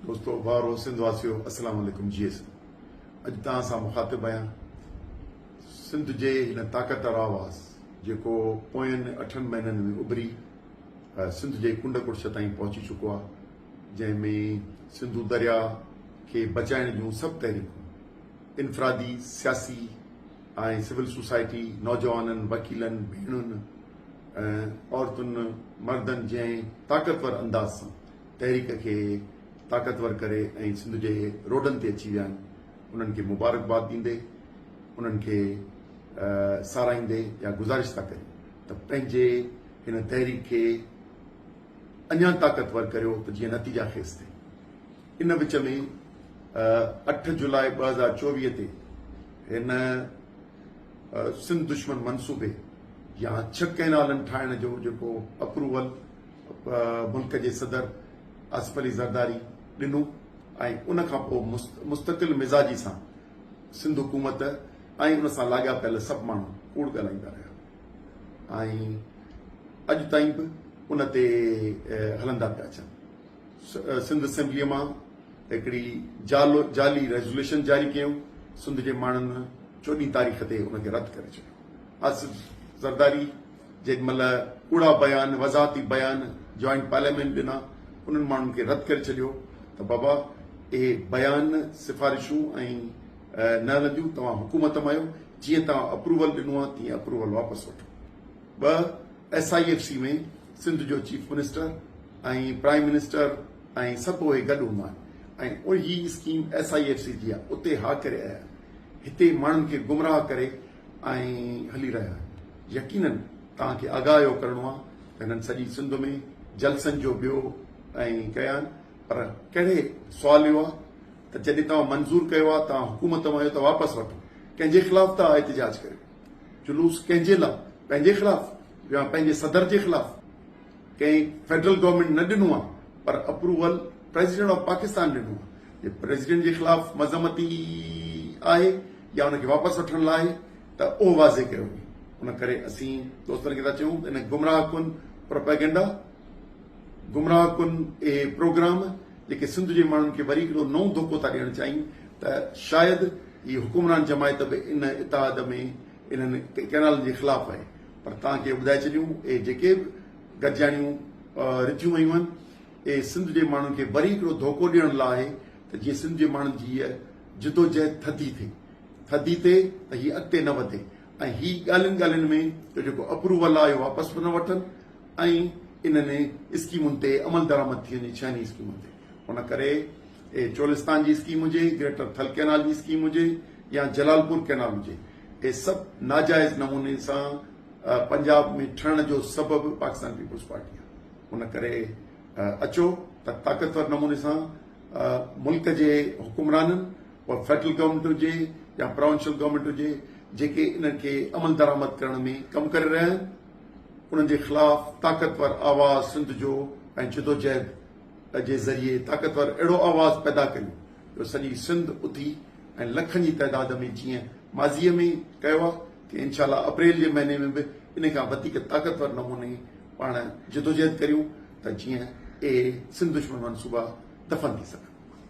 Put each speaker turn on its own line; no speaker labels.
दोस्तों भाउरो सिंध वासियो अस्सलाम वालेकुम जी अॼु तव्हां सां मुखातिब आहियां सिंध जे हिन ताक़तवर आवाज़ जेको पोयनि 8 महीननि में उभरी सिंध जे कुंड कुर्श ताईं पहुची चुको आहे जंहिंमें सिंधु दरिया खे बचाइण जूं सभु तहरीकूं इनफरादी सियासी ऐं सिविल सोसाइटी नौजवाननि वकीलनि भेणुनि औरतुनि मर्दनि जंहिं ताक़तवर अंदाज़ सां तहरीक खे ताक़तवर करे ऐं सिंध जे रोडनि ते अची विया आहिनि उन्हनि खे मुबारकबाद ॾींदे उन्हनि खे साराईंदे या गुज़ारिश था कयूं त पंहिंजे हिन तहरीक खे अञा ताक़तवर करियो त जीअं नतीजा खेसि थिए इन विच में 8 जुलाई 2024 ते हिन सिंध दुश्मन मनसूबे या 6 कैनालनि ठाहिण जो जेको अप्रूवल मुल्क जे सदर आसिफ अली ज़रदारी ॾिनो ऐं उन खां पोइ मुस्तक़िल मिज़ाजी सां सिंध हुकूमत ऐं उन सां लाॻापियल सभु माण्हू कूड़ ॻाल्हाईंदा रहिया ऐं अॼु ताईं बि उन ते हलंदा पिया अचनि सिंध असेंबलीअ मां हिकिड़ी जाली रेज़ोल्यूशन जारी कयूं सिंध जे माण्हुनि 14 तारीख़ ते उनखे रद्द करे छॾियो आसिफ ज़रदारी जेॾीमहिल कूड़ा बयान वज़ाहती बयान जॉइंट पार्लियामेंट ॾिना उन्हनि माण्हुनि खे रद्द करे छॾियो त बाबा इहे बयान सिफ़ारिशूं ऐं न हलंदियूं तव्हां हुकूमत में आहियो जीअं तव्हां अप्रूवल ॾिनो आहे तीअं अप्रूवल वापसि वठो 2 SIFC में सिंध जो चीफ मिनिस्टर ऐं प्राइम मिनिस्टर ऐं सभु उहे गॾु हूंदा आहिनि ऐं उही स्कीम SIFC जी आहे उते हा करे आया हिते माण्हुनि खे गुमराह करे ऐं हली रहिया आहिनि यकीननि तव्हांखे आगाह इहो करणो आहे त हिननि सॼी सिंध में जलसनि जो ॿियो ऐं कया आहिनि पर कहिड़े सुवाल इहो आहे त जॾहिं तव्हां मंज़ूर कयो आहे तव्हां हुकूमत में आहियो त वापसि वठो कंहिंजे ख़िलाफ़ तव्हां एहतिजाज कयो जुलूस कंहिंजे लाइ पंहिंजे ख़िलाफ़ या पंहिंजे सदर जे ख़िलाफ़ कंहिं फेडरल गवर्नमेंट न ॾिनो आहे पर अप्रूवल प्रेसिडेंट ऑफ पाकिस्तान ॾिनो आहे प्रेसिडेंट जे ख़िलाफ़ मज़मती आहे या उनखे वापसि वठण लाइ त उहो वाज़े कयो उन करे असीं दोस्तनि खे था चयूं त इन गुमराह कुन प्रोपेगेंडा गुमराह कुन इहे प्रोग्राम जेके सिंध जे माण्हुनि खे वरी हिकिड़ो नओं धोखो था ॾियणु चाहिनि त शायदि ही हुकुमरान जमायत बि इन इतिहाद में इन्हनि कैनालनि जे ख़िलाफ़ आहे पर तव्हांखे ॿुधाए छॾियूं इहे जेके बि गॾिजाणियूं रिथियूं वयूं आहिनि इहे सिंध जे माण्हुनि खे वरी हिकिड़ो धोखो ॾियण लाइ आहे त जीअं सिंध जे माण्हुनि जी इहा जिदोजहद थधी थिए त हीअ अॻिते न वधे ऐं ही ॻाल्हियुनि ॻाल्हियुनि में त जेको अप्रूवल आहे इहो वापसि न वठनि ऐं इन्हनि स्कीमुनि ते अमल दरामद थी वञे 6 स्कीमुनि ते उन करे चोलिस्तान जी स्कीम हुजे ग्रेटर थल कैनाल जी स्कीम हुजे या जलालपुर कैनाल हुजे इहे सभु नाजाइज़ नमूने सां पंजाब में ठहण जो सबबु पाकिस्तान पीपुल्स पार्टी आहे उन करे अचो त ताक़तवर नमूने सां मुल्क जे हुकुमराननि उहा फेडरल गवर्नमेंट हुजे या प्रोविंशियल गवर्नमेंट हुजे जेके इन्हनि खे अमल दरामद करण में कमु करे रहिया आहिनि उन्हनि जे ख़िलाफ़ ताक़तवर आवाज़ सिंध जो ऐं जिदोजहद जे ज़रिए ताक़तवर अहिड़ो आवाज़ पैदा कयूं जो सॼी सिंध उथी ऐं लखनि जी तइदाद में जीअं माज़ीअ में कयो आहे कि इनशाला अप्रैल जे महीने में बि इन खां वधीक ताक़तवर नमूने पाण जिदोजहद करियूं त जीअं सिंध दुश्मन मनसूबा दफ़न थी सघनि